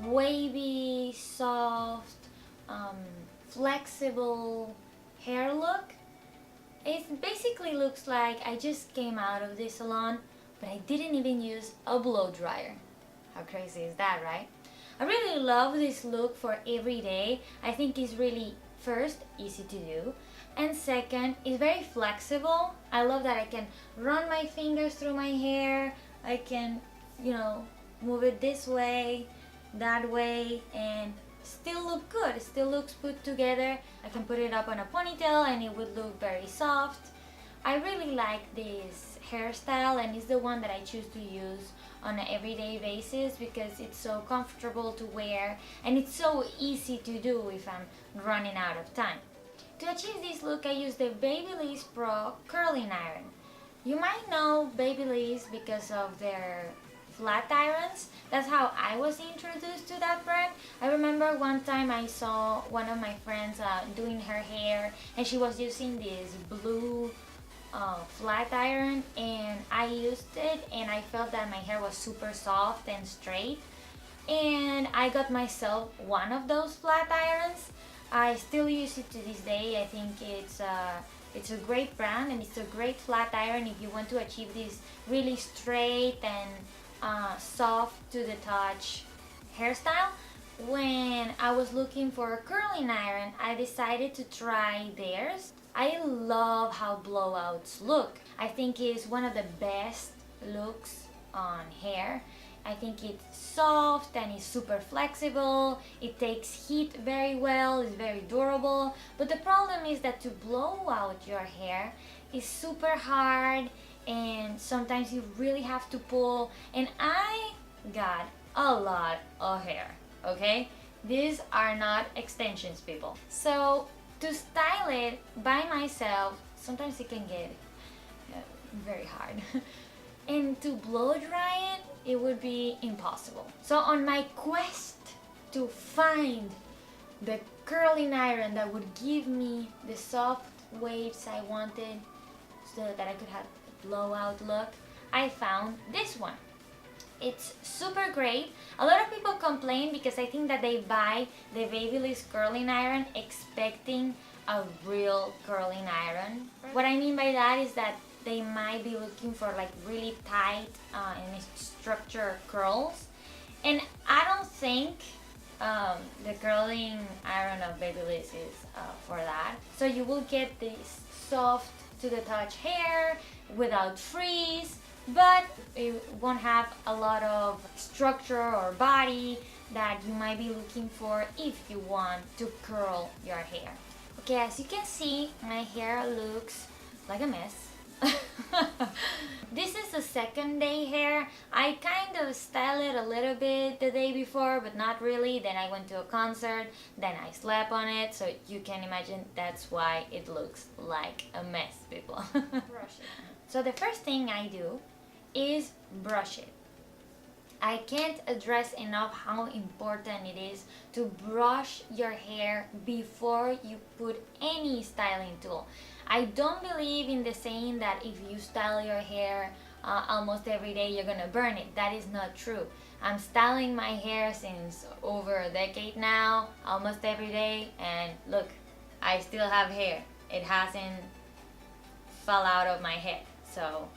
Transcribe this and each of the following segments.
wavy, soft, flexible hair look. It basically looks like I just came out of the salon, but I didn't even use a blow dryer. How crazy is that, right? I really love this look for every day. I think it's really, first, easy to do, and second, it's very flexible. I love that I can run my fingers through my hair. I can, move it this way, that way, and still look good. It still looks put together. I can put it up on a ponytail and it would look very soft. I really like this hairstyle, and it's the one that I choose to use on an everyday basis because it's so comfortable to wear and it's so easy to do if I'm running out of time. To achieve this look, I use the Babyliss Pro curling iron. You might know Babyliss because of their flat irons. That's how I was introduced to that brand. I remember one time I saw one of my friends doing her hair, and she was using this blue flat iron, and I used it and I felt that my hair was super soft and straight, and I got myself one of those flat irons. I still use it to this day. I think it's a great brand, and it's a great flat iron if you want to achieve this really straight and soft to the touch hairstyle. When I was looking for a curling iron, I decided to try theirs. I love how blowouts look. I think it's one of the best looks on hair. I think it's soft and it's super flexible. It takes heat very well, it's very durable. But the problem is that to blow out your hair is super hard, and sometimes you really have to pull, and I got a lot of hair, okay? These are not extensions, people. So to style it by myself, sometimes it can get very hard. And to blow dry it, it would be impossible. So on my quest to find the curling iron that would give me the soft waves I wanted so that I could have a blowout look, I found this one. It's super great. A lot of people complain because I think that they buy the Babyliss curling iron expecting a real curling iron. What I mean by that is that they might be looking for like really tight and structured curls, and I don't think the curling iron of Babyliss is for that. So you will get this soft to the touch hair without frizz, but it won't have a lot of structure or body that you might be looking for if you want to curl your hair. Okay, as you can see, my hair looks like a mess. This is the second day hair. I kind of styled it a little bit the day before, but not really. Then I went to a concert, then I slept on it, so you can imagine that's why it looks like a mess, people. Brush it. So the first thing I do is brush it. I can't address enough how important it is to brush your hair before you put any styling tool. I don't believe in the saying that if you style your hair almost every day you're gonna burn it. That is not true. I'm styling my hair since over a decade now, almost every day, and look, I still have hair. It hasn't fall out of my head. So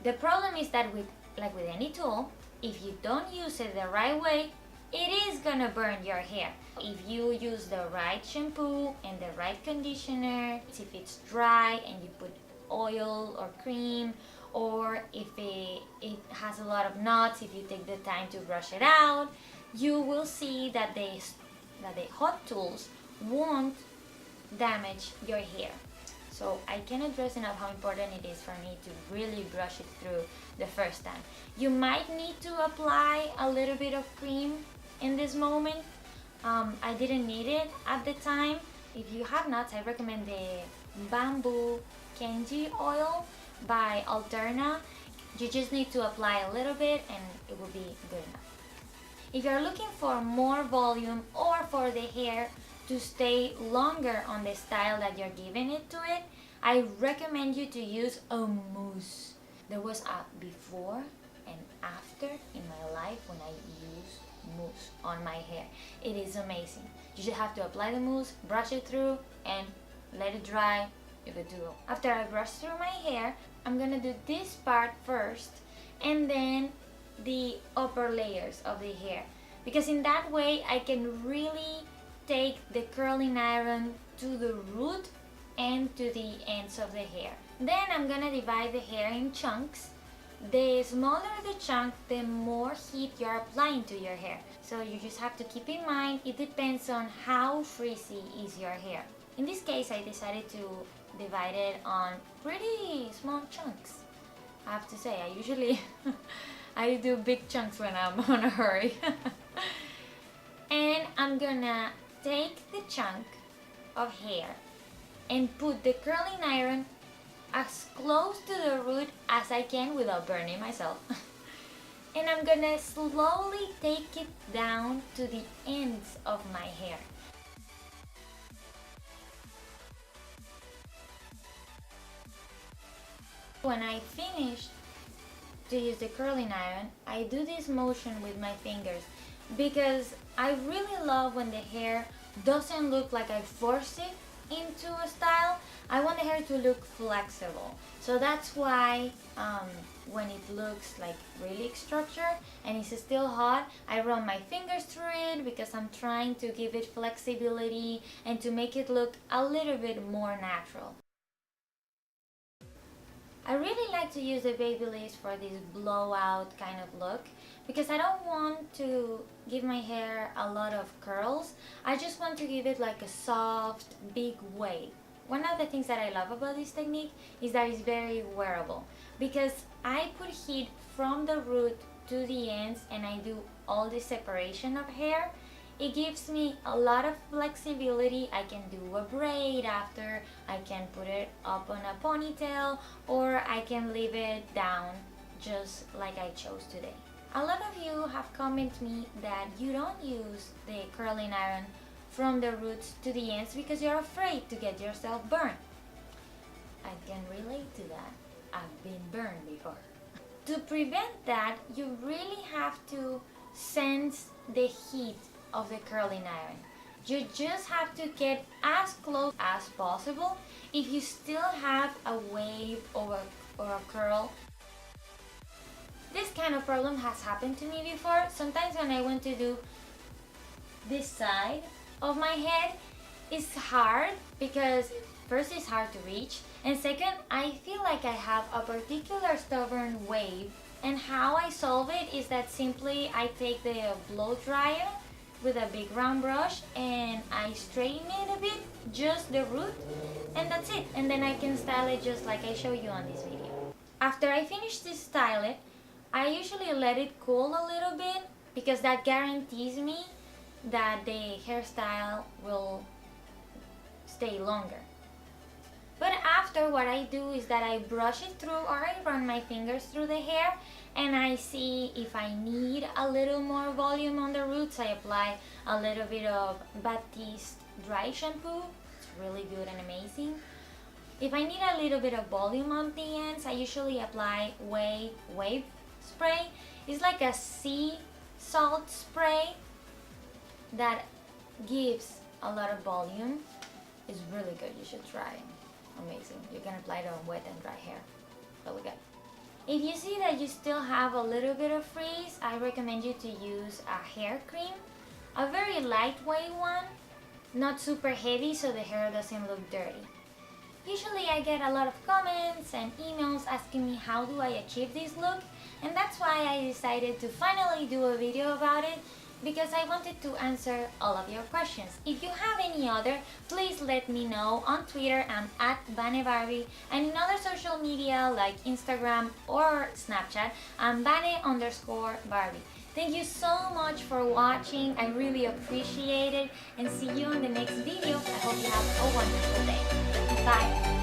the problem is that with any tool, if you don't use it the right way, it is gonna burn your hair. If you use the right shampoo and the right conditioner, if it's dry and you put oil or cream, or if it has a lot of knots, if you take the time to brush it out, you will see that the hot tools won't damage your hair. So I cannot stress enough how important it is for me to really brush it through the first time. You might need to apply a little bit of cream in this moment. I didn't need it at the time. If you have knots, I recommend the bamboo kenji oil by Alterna. You just need to apply a little bit and it will be good enough. If you're looking for more volume or for the hair to stay longer on the style that you're giving it to it, I recommend you to use a mousse. There was a before and after in my life when I used mousse on my hair. It is amazing. You just have to apply the mousse, brush it through, and let it dry. You're good to go. After I brush through my hair, I'm gonna do this part first and then the upper layers of the hair, because in that way I can really take the curling iron to the root and to the ends of the hair. Then I'm gonna divide the hair in chunks. The smaller the chunk, the more heat you're applying to your hair. So you just have to keep in mind, it depends on how frizzy is your hair. In this case, I decided to divide it on pretty small chunks. I have to say, I usually I do big chunks when I'm on a hurry. And I'm gonna take the chunk of hair and put the curling iron as close to the root as I can without burning myself. And I'm gonna slowly take it down to the ends of my hair. When I finish to use the curling iron, I do this motion with my fingers because I really love when the hair doesn't look like I forced it into a style. I want the hair to look flexible. So that's why when it looks like really structured and it's still hot, I run my fingers through it because I'm trying to give it flexibility and to make it look a little bit more natural. I really like to use the Babyliss for this blowout kind of look because I don't want to give my hair a lot of curls. I just want to give it like a soft, big wave. One of the things that I love about this technique is that it's very wearable because I put heat from the root to the ends and I do all the separation of hair. It gives me a lot of flexibility. I can do a braid after, I can put it up on a ponytail, or I can leave it down just like I chose today. A lot of you have commented me that you don't use the curling iron from the roots to the ends because you're afraid to get yourself burned. I can relate to that. I've been burned before. To prevent that, you really have to sense the heat of the curling iron. You just have to get as close as possible. If you still have a wave or a curl, this kind of problem has happened to me before. Sometimes when I want to do this side of my head, it's hard because first it's hard to reach, and second I feel like I have a particular stubborn wave, and how I solve it is that simply I take the blow dryer with a big round brush and I straighten it a bit, just the root, and that's it. And then I can style it just like I show you on this video. After I finish to style it, I usually let it cool a little bit because that guarantees me that the hairstyle will stay longer. But after, what I do is that I brush it through, or I run my fingers through the hair, and I see if I need a little more volume on the roots. I apply a little bit of Batiste dry shampoo. It's really good and amazing. If I need a little bit of volume on the ends, I usually apply wave spray. It's like a sea salt spray that gives a lot of volume. It's really good. You should try it. Amazing. You can apply it on wet and dry hair. Really good. If you see that you still have a little bit of frizz, I recommend you to use a hair cream. A very lightweight one, not super heavy so the hair doesn't look dirty. Usually I get a lot of comments and emails asking me how do I achieve this look, and that's why I decided to finally do a video about it, because I wanted to answer all of your questions. If you have any other, please let me know on Twitter. I'm at Vane Barbie, and in other social media like Instagram or Snapchat, I'm Vane_Barbie. Thank you so much for watching. I really appreciate it, and see you in the next video. I hope you have a wonderful day. Bye!